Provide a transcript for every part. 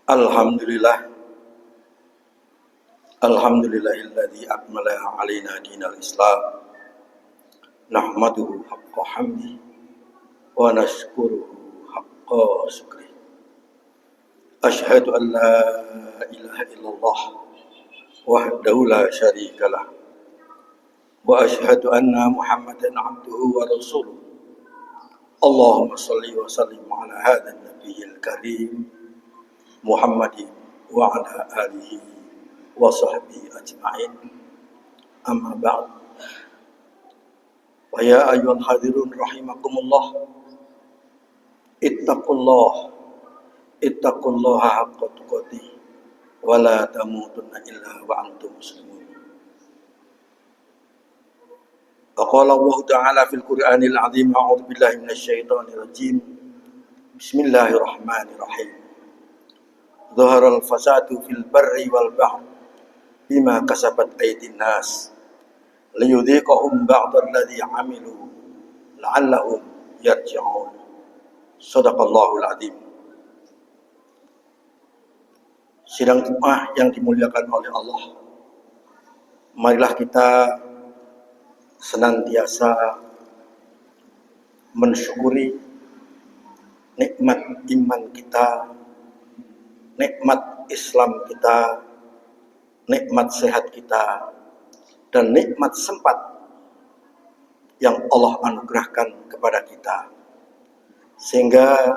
Alhamdulillah, alhamdulillahilladzi akmala alaina dinal Islam. Nahmaduhu haqqa hamdi wa nashkuruhu haqqa syukri. Asyhadu an la ilaha illallah wahdahu la syarikalah wa asyhadu anna Muhammadan abduhu wa rasuluh. Allahumma shalli wa sallim ala hadzal nabiyil karim Muhammadin wa ala alihi wa sahbihi ajma'in. Amma ba'd. Wa ya ayyuhal hadirun rahimakumullah. Ittaqullaha haqqa tuqatih wa la tamutunna illa wa antum muslimun. Wa qala Allah ta'ala fil Qur'anil 'azim, a'udzu billahi minasy syaithanir rajim. Bismillahirrahmanirrahim. Dhaharal fasadu fil barri wal bahri bima kasabat aydin nas liyudhiqahum ba'dalladzi 'amilu la'allahum yarji'un. Shadaqallahul adzim. Sidang Jumat yang dimuliakan oleh Allah, marilah kita senantiasa mensyukuri nikmat iman kita, nikmat Islam kita, nikmat sehat kita, dan nikmat sempat yang Allah anugerahkan kepada kita. Sehingga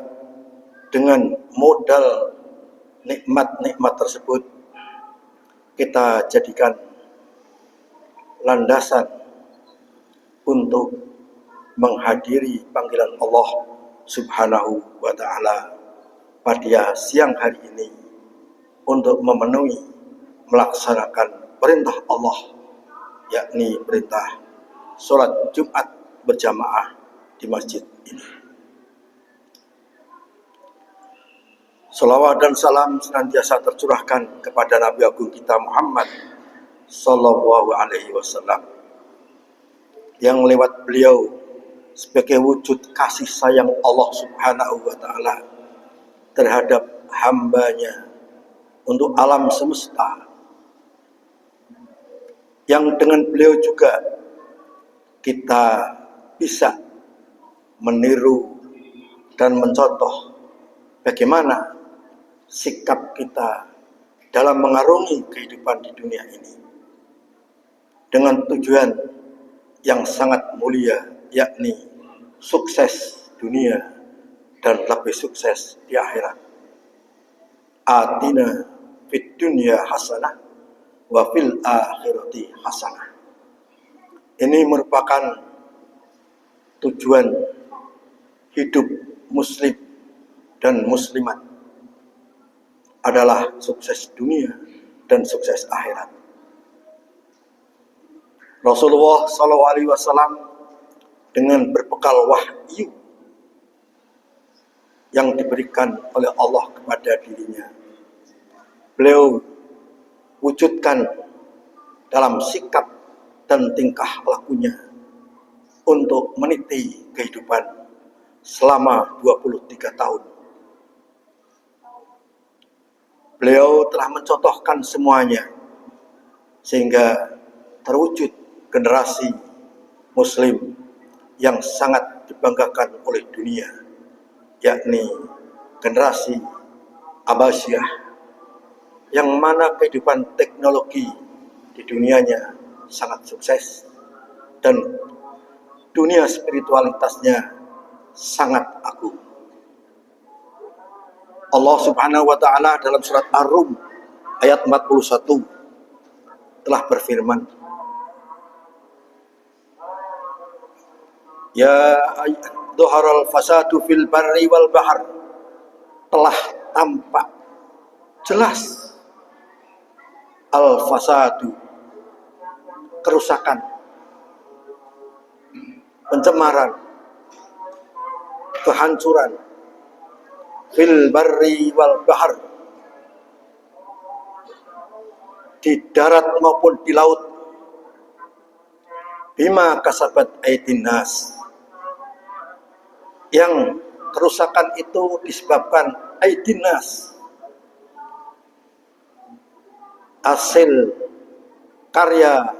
dengan modal nikmat-nikmat tersebut, kita jadikan landasan untuk menghadiri panggilan Allah Subhanahu wa ta'ala pada siang hari ini untuk memenuhi, melaksanakan perintah Allah, yakni perintah sholat Jumat berjamaah di masjid ini. Salawat dan salam senantiasa tercurahkan kepada Nabi Agung kita Muhammad Sallallahu Alaihi Wasallam, yang lewat beliau sebagai wujud kasih sayang Allah Subhanahu wa ta'ala terhadap hambanya untuk alam semesta, yang dengan beliau juga kita bisa meniru dan mencontoh bagaimana sikap kita dalam mengarungi kehidupan di dunia ini dengan tujuan yang sangat mulia, yakni sukses dunia dan lebih sukses di akhirat. Atina fid dunya hasanah wa fil akhirati hasanah. Ini merupakan tujuan hidup muslim dan muslimat, adalah sukses dunia dan sukses akhirat. Rasulullah SAW dengan berbekal wahyu yang diberikan oleh Allah kepada dirinya, beliau wujudkan dalam sikap dan tingkah lakunya untuk meniti kehidupan selama 23 tahun. Beliau telah mencontohkan semuanya sehingga terwujud generasi muslim yang sangat dibanggakan oleh dunia, yakni generasi Abbasiyah, yang mana kehidupan teknologi di dunianya sangat sukses dan dunia spiritualitasnya sangat agung. Allah Subhanahu wa ta'ala dalam surat Ar-Rum ayat 41 telah berfirman, ya dhaharal fasadu fil barri wal bahr, telah tampak jelas al-fasadu, kerusakan, pencemaran, kehancuran, fil barri wal bahr, di darat maupun di laut, bima kasabat aydin nas, yang kerusakan itu disebabkan aydin nas, hasil karya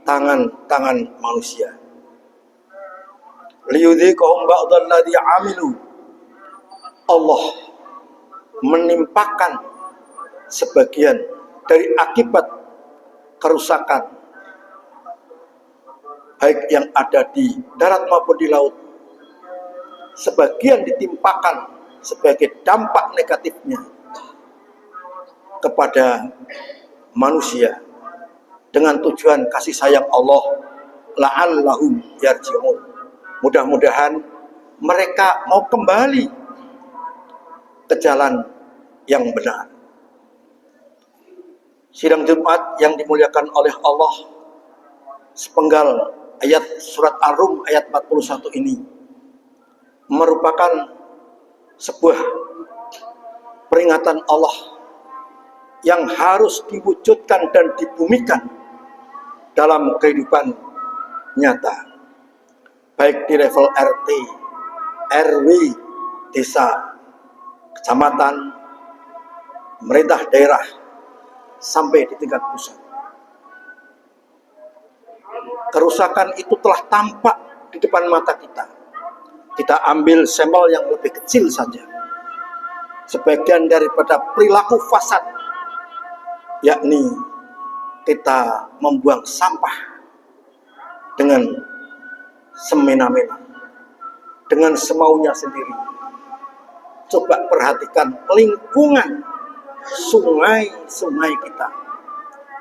tangan-tangan manusia. Liyudhiqahum ba'dalladzi 'amilu. Allah menimpakan sebagian dari akibat kerusakan baik yang ada di darat maupun di laut, sebagian ditimpakan sebagai dampak negatifnya kepada manusia dengan tujuan kasih sayang Allah, la'allahum yarji'un. Mudah-mudahan mereka mau kembali ke jalan yang benar. Sidang Jumat yang dimuliakan oleh Allah, sepenggal ayat surat Ar-Rum ayat 41 ini merupakan sebuah peringatan Allah yang harus diwujudkan dan dibumikan dalam kehidupan nyata, baik di level RT, RW, desa, kecamatan, pemerintah daerah, sampai di tingkat pusat. Kerusakan itu telah tampak di depan mata kita. Kita ambil sampel yang lebih kecil saja. Sebagian daripada perilaku fasad, yakni kita membuang sampah dengan semena-mena, dengan semaunya sendiri. Coba perhatikan lingkungan sungai-sungai kita,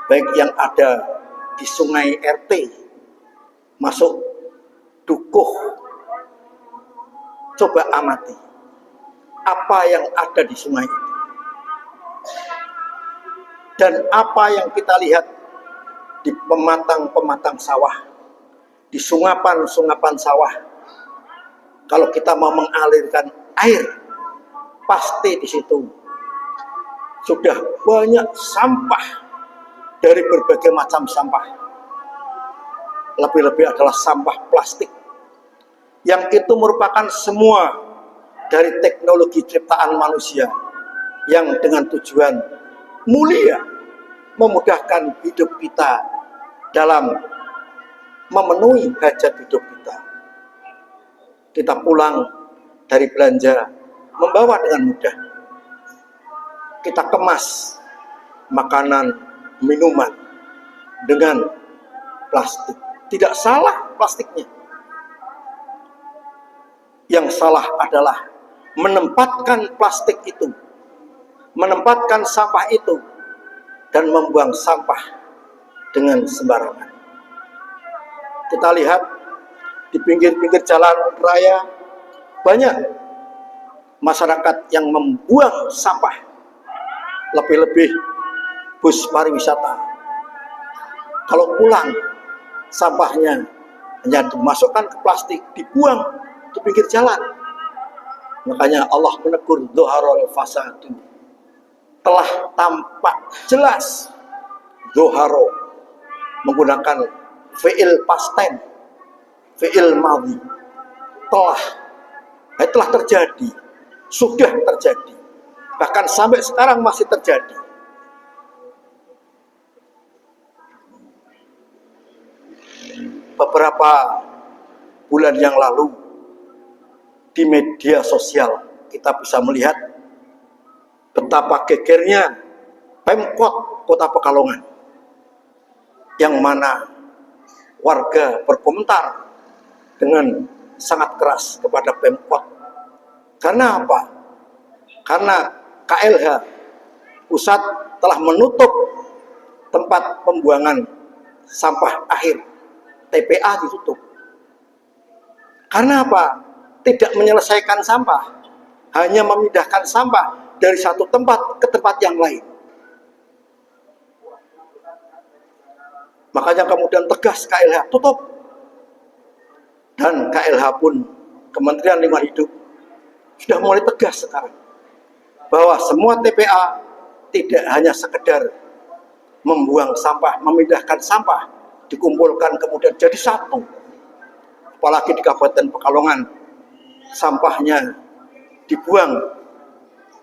baik yang ada di sungai RT, masuk dukuh. Coba amati apa yang ada di sungai itu dan apa yang kita lihat di pematang-pematang sawah, di sungapan-sungapan sawah. Kalau kita mau mengalirkan air, pasti di situ sudah banyak sampah dari berbagai macam sampah. Lebih-lebih adalah sampah plastik, yang itu merupakan semua dari teknologi ciptaan manusia yang dengan tujuan mulia memudahkan hidup kita dalam memenuhi hajat hidup kita. Kita pulang dari belanja membawa dengan mudah. Kita kemas makanan, minuman dengan plastik. Tidak salah plastiknya. Yang salah adalah menempatkan plastik itu, menempatkan sampah itu, dan membuang sampah dengan sembarangan. Kita lihat di pinggir-pinggir jalan raya banyak masyarakat yang membuang sampah, lebih-lebih bus pariwisata. Kalau pulang, sampahnya hanya dimasukkan ke plastik, dibuang di pinggir jalan. Makanya Allah menegur dzoharul fasadu. Telah tampak jelas dzoharo menggunakan fi'il past tense, fi'il madhi. Telah terjadi, sudah terjadi, bahkan sampai sekarang masih terjadi. Beberapa bulan yang lalu di media sosial kita bisa melihat betapa gegernya Pemkot Kota Pekalongan, yang mana warga berkomentar dengan sangat keras kepada Pemkot. Karena apa? Karena KLH pusat telah menutup tempat pembuangan sampah akhir, TPA ditutup. Karena apa? Tidak menyelesaikan sampah, hanya memindahkan sampah dari satu tempat ke tempat yang lain. Makanya kemudian tegas KLH tutup. Dan KLH pun, Kementerian Lingkungan Hidup, sudah mulai tegas sekarang bahwa semua TPA tidak hanya sekedar membuang sampah, memindahkan sampah, dikumpulkan kemudian jadi satu. Apalagi di Kabupaten Pekalongan, sampahnya dibuang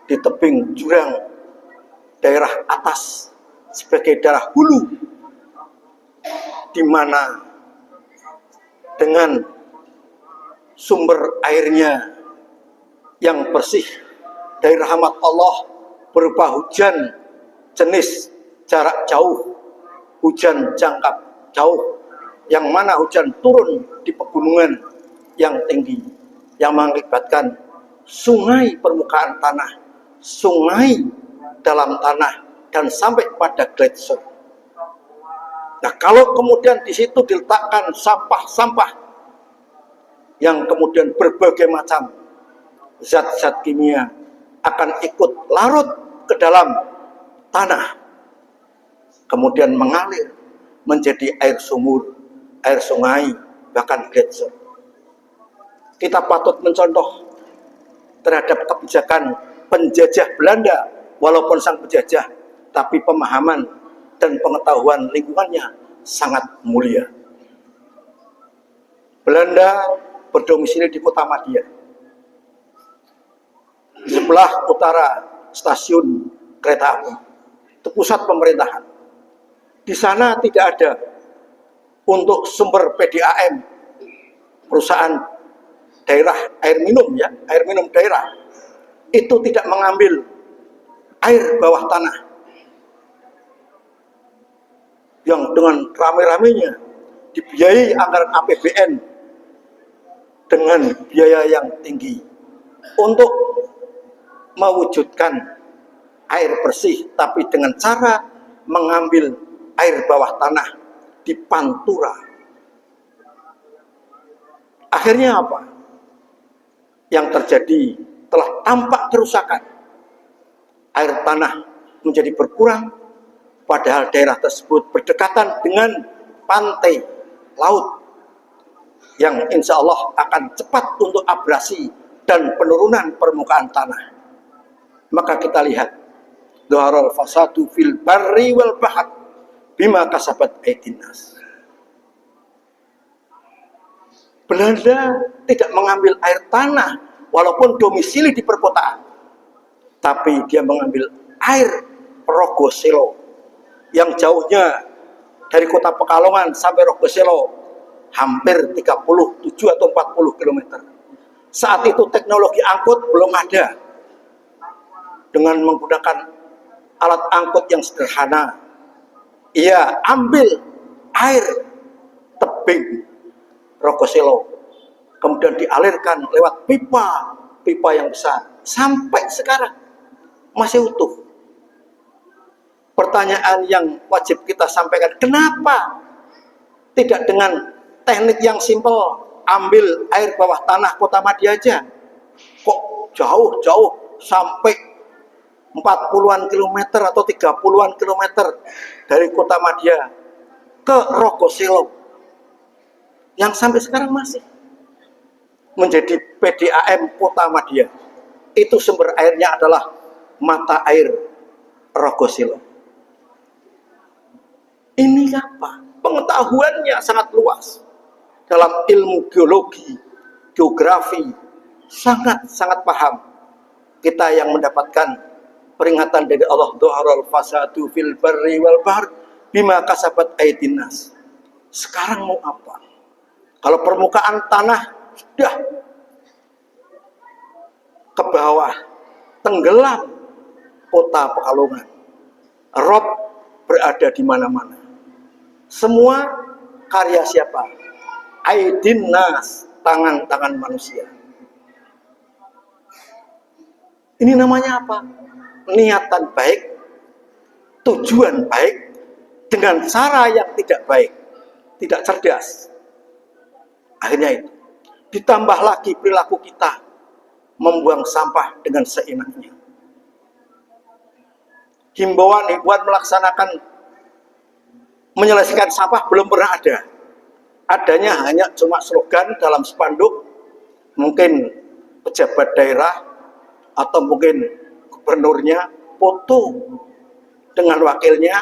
di tebing jurang daerah atas sebagai daerah hulu, di mana dengan sumber airnya yang bersih dari rahmat Allah berupa hujan jenis jarak jauh, hujan jangka jauh, yang mana hujan turun di pegunungan yang tinggi, yang mengakibatkan sungai permukaan tanah, sungai dalam tanah, dan sampai pada gletser. Nah, kalau kemudian di situ diletakkan sampah-sampah yang kemudian berbagai macam zat-zat kimia akan ikut larut ke dalam tanah, kemudian mengalir menjadi air sumur, air sungai, bahkan gletser. Kita patut mencontoh terhadap kebijakan penjajah Belanda, walaupun sang penjajah, tapi pemahaman dan pengetahuan lingkungannya sangat mulia. Belanda berdomisili di kota Madia, di sebelah utara stasiun kereta api, itu pusat pemerintahan. Di sana tidak ada untuk sumber PDAM, perusahaan daerah air minum, ya, air minum daerah, itu tidak mengambil air bawah tanah yang dengan rame-ramenya dibiayai anggaran APBN dengan biaya yang tinggi untuk mewujudkan air bersih, tapi dengan cara mengambil air bawah tanah di Pantura. Akhirnya apa? Yang terjadi telah tampak kerusakan. Air tanah menjadi berkurang, padahal daerah tersebut berdekatan dengan pantai laut yang insya Allah akan cepat untuk abrasi dan penurunan permukaan tanah. Maka kita lihat, dhaharal fasadu fil barri wal bahr bima kasabat aydin nas. Belanda tidak mengambil air tanah walaupun domisili di perkotaan, tapi dia mengambil air Rogoselo yang jauhnya dari kota Pekalongan sampai Rogoselo hampir 37 atau 40 km. Saat itu teknologi angkut belum ada. Dengan menggunakan alat angkut yang sederhana, ia ambil air tebing Rogoselo, kemudian dialirkan lewat pipa yang besar, sampai sekarang masih utuh. Pertanyaan yang wajib kita sampaikan, kenapa tidak dengan teknik yang simpel, ambil air bawah tanah kota Madia aja? Kok jauh-jauh sampai 40-an kilometer atau 30-an kilometer dari kota Madia ke Rogoselo, yang sampai sekarang masih menjadi PDAM kota Madia. Itu sumber airnya adalah mata air Rogoselo. Ini apa? Pengetahuannya sangat luas dalam ilmu geologi, geografi, sangat paham. Kita yang mendapatkan peringatan dari Allah, dhaharal fasadu fil barri wal bahr bima kasabat aydin nas. Sekarang mau apa? Kalau permukaan tanah sudah ke bawah, tenggelam kota Pekalongan, rob berada di mana-mana. Semua karya siapa? Aydin nas, tangan-tangan manusia. Ini namanya apa? Niatan baik, tujuan baik, dengan cara yang tidak baik, tidak cerdas. Akhirnya itu ditambah lagi perilaku kita membuang sampah dengan seenaknya. Himbauan melaksanakan menyelesaikan sampah belum pernah ada. Adanya hanya cuma slogan dalam spanduk, mungkin pejabat daerah atau mungkin gubernurnya foto dengan wakilnya,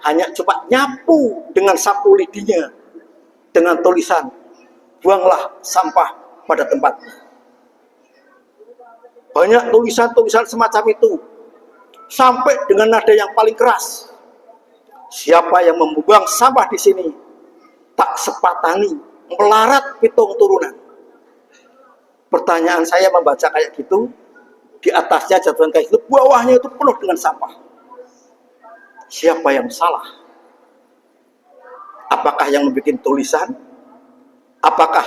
hanya coba nyapu dengan sapu lidinya dengan tulisan buanglah sampah pada tempatnya. Banyak tulisan-tulisan semacam itu, sampai dengan nada yang paling keras. Siapa yang membuang sampah di sini, tak sepatani melarat pitung turunan. Pertanyaan saya membaca kayak gitu, di atasnya jatuhan kayak gitu, bawahnya itu penuh dengan sampah. Siapa yang salah? Apakah yang membuat tulisan? Apakah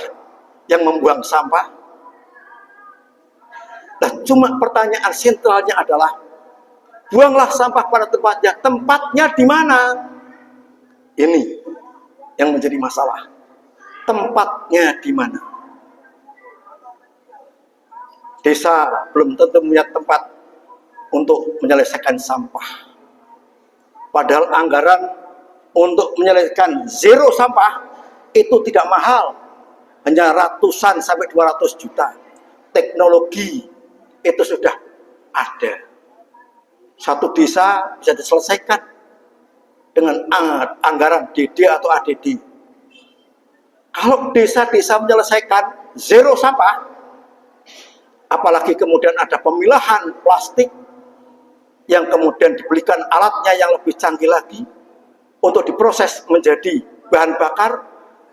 yang membuang sampah? Nah, cuma pertanyaan sentralnya adalah, buanglah sampah pada tempatnya. Tempatnya di mana? Ini yang menjadi masalah. Tempatnya di mana? Desa belum tentu punya tempat untuk menyelesaikan sampah. Padahal anggaran untuk menyelesaikan zero sampah itu tidak mahal. Hanya ratusan sampai 200 juta. Teknologi itu sudah ada. Satu desa bisa diselesaikan dengan anggaran DD atau ADD. Kalau desa-desa menyelesaikan zero sampah, apalagi kemudian ada pemilahan plastik yang kemudian dibelikan alatnya yang lebih canggih lagi untuk diproses menjadi bahan bakar,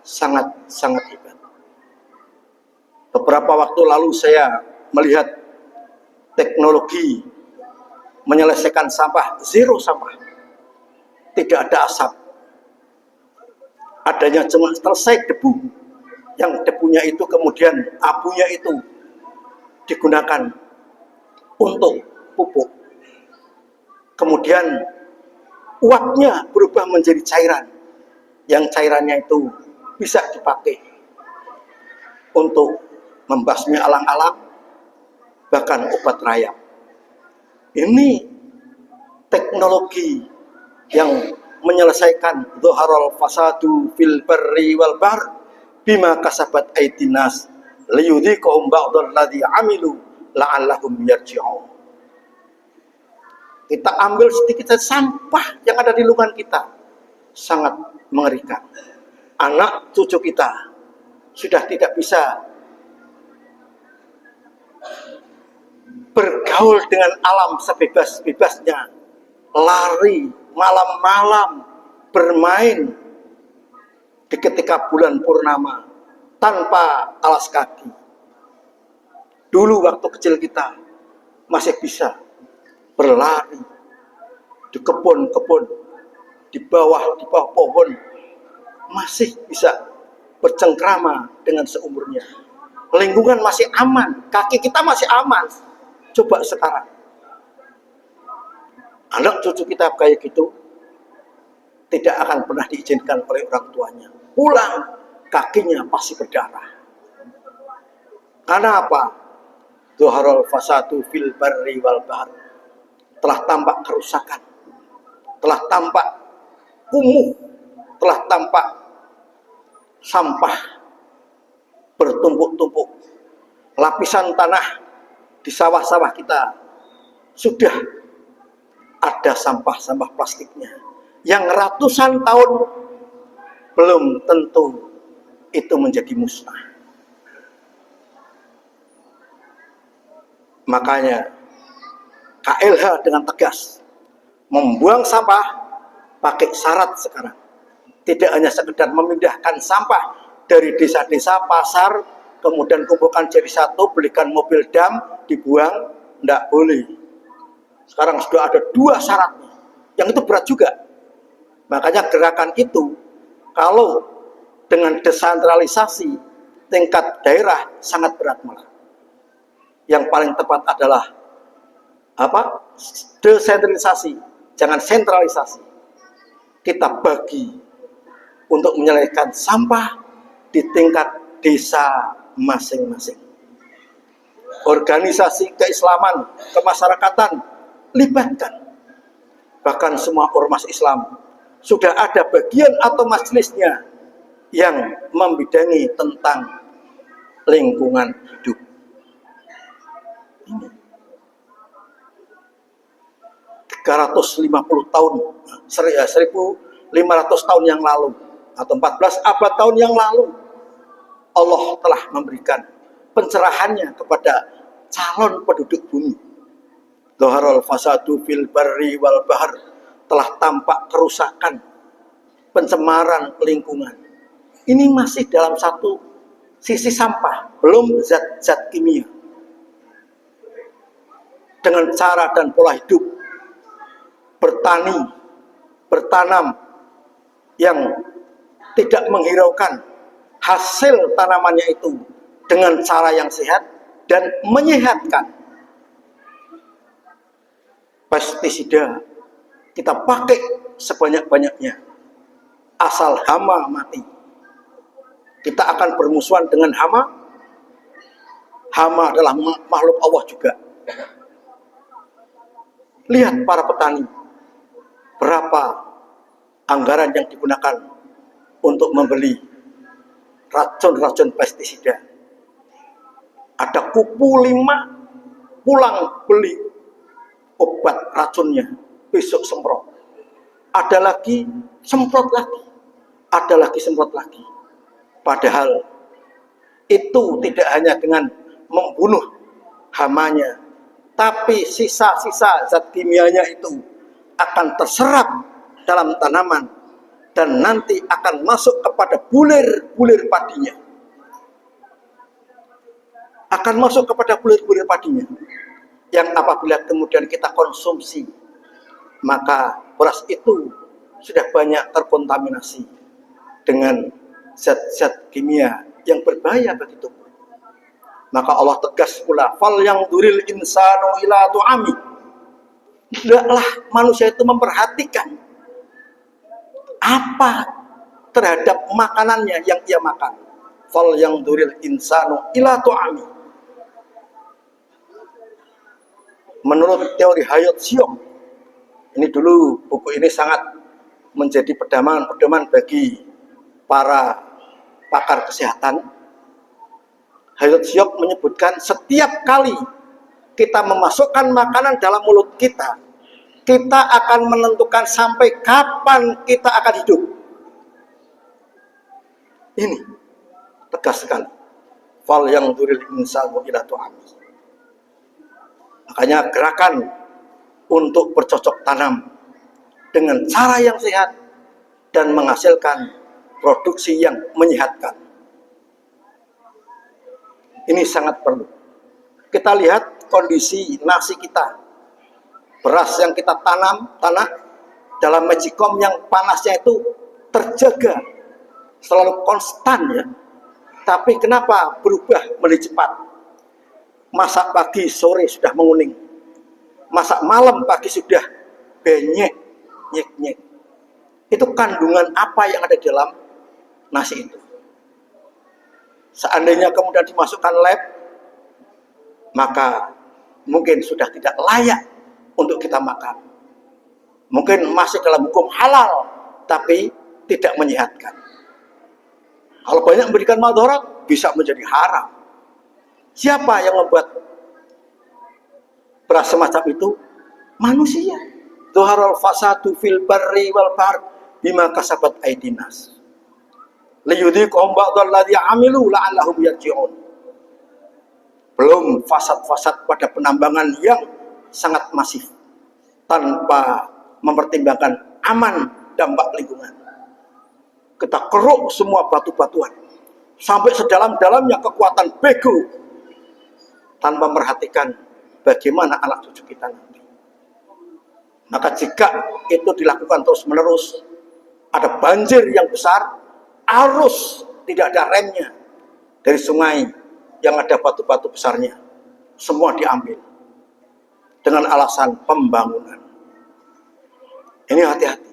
sangat hebat. Beberapa waktu lalu saya melihat teknologi menyelesaikan sampah, zero sampah. Tidak ada asap. Adanya cuma selesai debu. Yang debunya itu kemudian abunya itu digunakan untuk pupuk. Kemudian uapnya berubah menjadi cairan. Yang cairannya itu bisa dipakai untuk membasmi alang-alang, bahkan obat rayap. Ini teknologi yang menyelesaikan dhaharal fasadu fil barri wal bahr bima kasabat aidinas liyudhiqahum ba'dal ladzi amilu la'allahum yarji'un. Kita ambil sedikit saja sampah yang ada di lingkungan kita, sangat mengerikan. Anak cucu kita sudah tidak bisa bergaul dengan alam sebebas-bebasnya, lari malam-malam, bermain di ketika bulan purnama tanpa alas kaki. Dulu waktu kecil kita masih bisa berlari di kebun-kebun, di bawah pohon, masih bisa bercengkrama dengan seumurnya. Lingkungan masih aman, kaki kita masih aman. Coba sekarang, anak cucu kita kayak gitu, tidak akan pernah diizinkan oleh orang tuanya. Pulang, kakinya pasti berdarah. Karena apa? Dhaharal fasadu fil barri wal bahr. Telah tampak kerusakan, telah tampak kumuh, telah tampak sampah bertumpuk-tumpuk. Lapisan tanah di sawah-sawah kita sudah ada sampah-sampah plastiknya yang ratusan tahun belum tentu itu menjadi musnah. Makanya KLH dengan tegas membuang sampah pakai syarat sekarang. Tidak hanya sekedar memindahkan sampah dari desa-desa, pasar, kemudian kumpulkan jadi satu, belikan mobil dam, dibuang, tidak boleh. Sekarang sudah ada 2 syaratnya, yang itu berat juga. Makanya gerakan itu, kalau dengan desentralisasi tingkat daerah sangat berat malah. Yang paling tepat adalah apa? Desentralisasi, jangan sentralisasi. Kita bagi untuk menyelesaikan sampah di tingkat desa masing-masing. Organisasi keislaman, kemasyarakatan, libatkan. Bahkan semua ormas Islam sudah ada bagian atau majelisnya yang membidangi tentang lingkungan hidup. Ini 350 tahun, 1500 tahun yang lalu, atau 14 abad tahun yang lalu, Allah telah memberikan pencerahannya kepada calon penduduk bumi. Dhaharal fasadu fil barri wal bahr telah tampak kerusakan, pencemaran lingkungan. Ini masih dalam satu sisi sampah, belum zat-zat kimia. Dengan cara dan pola hidup bertani, bertanam yang tidak menghiraukan hasil tanamannya itu dengan cara yang sehat dan menyehatkan. Pestisida kita pakai sebanyak-banyaknya, asal hama mati. Kita akan bermusuhan dengan hama. Hama adalah makhluk Allah juga. Lihat para petani, berapa anggaran yang digunakan untuk membeli racun-racun pestisida. Ada kupu 5, pulang beli obat racunnya, besok semprot. Ada lagi semprot lagi, ada lagi semprot lagi. Padahal itu tidak hanya dengan membunuh hamanya, tapi sisa-sisa zat kimianya itu akan terserap dalam tanaman dan nanti akan masuk kepada bulir-bulir padinya. Akan masuk kepada bulir-bulir padinya. Yang apabila kemudian kita konsumsi, maka beras itu sudah banyak terkontaminasi dengan zat-zat kimia yang berbahaya bagi tubuh. Maka Allah tegas pula, fal yang duril insanu ila tu'ami. Tidaklah manusia itu memperhatikan apa terhadap makanannya yang ia makan. Fal yang duril insanu ila tu'ami. Menurut teori Hayat Syok, ini dulu buku ini sangat menjadi pedoman bagi para pakar kesehatan. Hayat Syok menyebutkan setiap kali kita memasukkan makanan dalam mulut kita, kita akan menentukan sampai kapan kita akan hidup. Ini tegas sekali. Fal yang duril insanu ila tu'ami. Makanya gerakan untuk bercocok tanam dengan cara yang sehat dan menghasilkan produksi yang menyehatkan. Ini sangat perlu. Kita lihat kondisi nasi kita. Beras yang kita tanam dalam magicom yang panasnya itu terjaga selalu konstan ya. Tapi kenapa berubah menjadi cepat? Masak pagi sore sudah menguning, masak malam pagi sudah benyek, nyek. Itu kandungan apa yang ada di dalam nasi itu? Seandainya kemudian dimasukkan lab, maka mungkin sudah tidak layak untuk kita makan. Mungkin masih dalam hukum halal, tapi tidak menyehatkan. Kalau banyak memberikan madarat, bisa menjadi haram. Siapa yang membuat beras semacam itu? Manusia. Zuharul fasadu fil barri wal bahr bima kasabat aidinas. Liyudhiqhum ba'dal ladzi amilu la'allahum yarji'un. Belum fasad-fasad pada penambangan yang sangat masif tanpa mempertimbangkan aman dampak lingkungan. Kita keruk semua batu-batuan sampai sedalam-dalamnya kekuatan bego, tanpa memperhatikan bagaimana anak cucu kita nanti. Maka jika itu dilakukan terus-menerus, ada banjir yang besar, arus tidak ada remnya dari sungai yang ada batu-batu besarnya, semua diambil dengan alasan pembangunan. Ini hati-hati.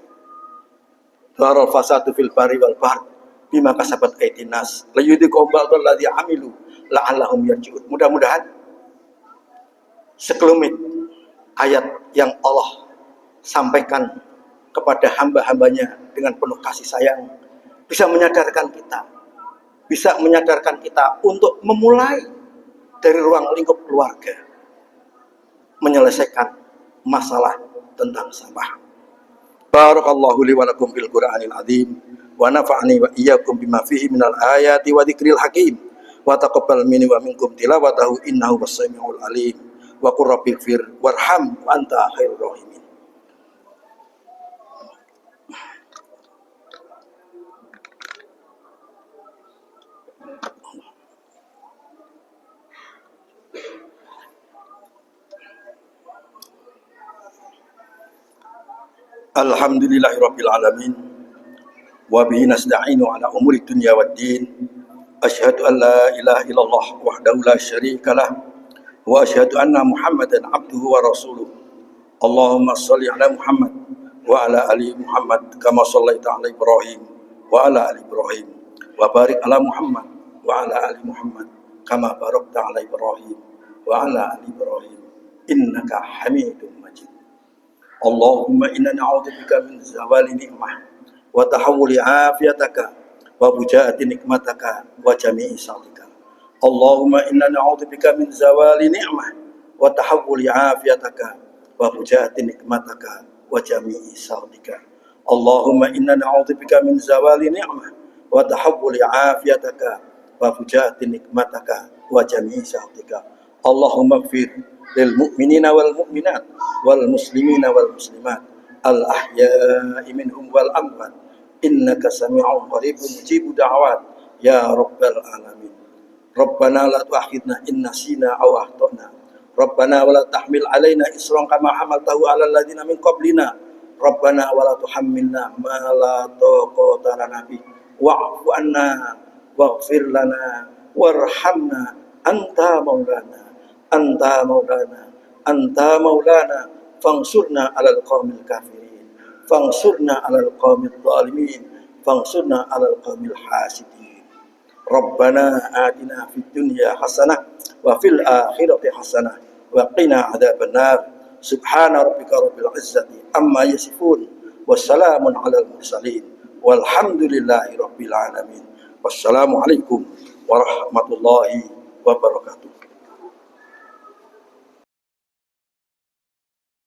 Dharal fasadu fil bari wal bahr bima kasabat aidinas layudhiqhum ba'dal ladzi amilu la'allahum yarji'un. Mudah-mudahan sekelumit ayat yang Allah sampaikan kepada hamba-hambanya dengan penuh kasih sayang bisa menyadarkan kita untuk memulai dari ruang lingkup keluarga menyelesaikan masalah tentang sampah. Barakallahu li wa lakum bil Qur'anil azim wa nafa'ani wa iyyakum bima fihi minal ayati wa dzikril hakim wa taqabbal minni wa minkum tilawatahu innahu was-sami'ul alim wa qur rabbighfir warham wa anta khairur rahimin. Alhamdulillahirabbil alamin wa bihi nasta'inu ala umuri dunya waddin. Asyhadu an la ilaha illallah wahdahu la syarika lah wa asyhadu anna Muhammadan abduhu wa rasuluh. Allahumma shalli ala Muhammad wa ala ali Muhammad kama shallaita ala Ibrahim wa ala ali Ibrahim wa barik ala Muhammad wa ala ali Muhammad kama barakta ala Ibrahim wa ala ali Ibrahim innaka Hamidum Majid. Allahumma inna na'udzubika min zawali ni'mah wa tahawuli afiyataka wa bujaati nikmataka wa jami'i salika. Allahumma inna na'udzubika min zawali ni'mah wa tahawuli afiyataka wa bujaati nikmataka wa jami'i salika. Allahumma inna na'udzubika min zawali ni'mah wa tahawuli afiyataka wa bujaati nikmataka wa jami'i salika. Allahumma ighfir lil mu'minina wal mu'minat wal muslimina wal muslimat al ahya'i minhum wal amwat innaka sami'un qaribun mujibud da'wat ya rabbal alamin. Rabbana la tu'akhidna in nasina aw akhtana. Rabbana wa la tahmil alaina isran kama hamaltahu 'alal ladzina min qablina. Rabbana wa la tuhammilna ma la taqata lana bi wa'fu 'anna waghfir lana warhamna anta maulana fangsurna 'alal qaumil kafirin fangsurna 'alal qaumil zalimin fangsurna 'alal qaumil hasidin. Rabbana atina fid dunya hasanah wa fil akhirati hasanah wa qina adzabannar. Subhana rabbika rabbil izzati amma yasifun wassalamun 'alal mursalin walhamdulillahi rabbil alamin. Wassalamu alaikum warahmatullahi wabarakatuh.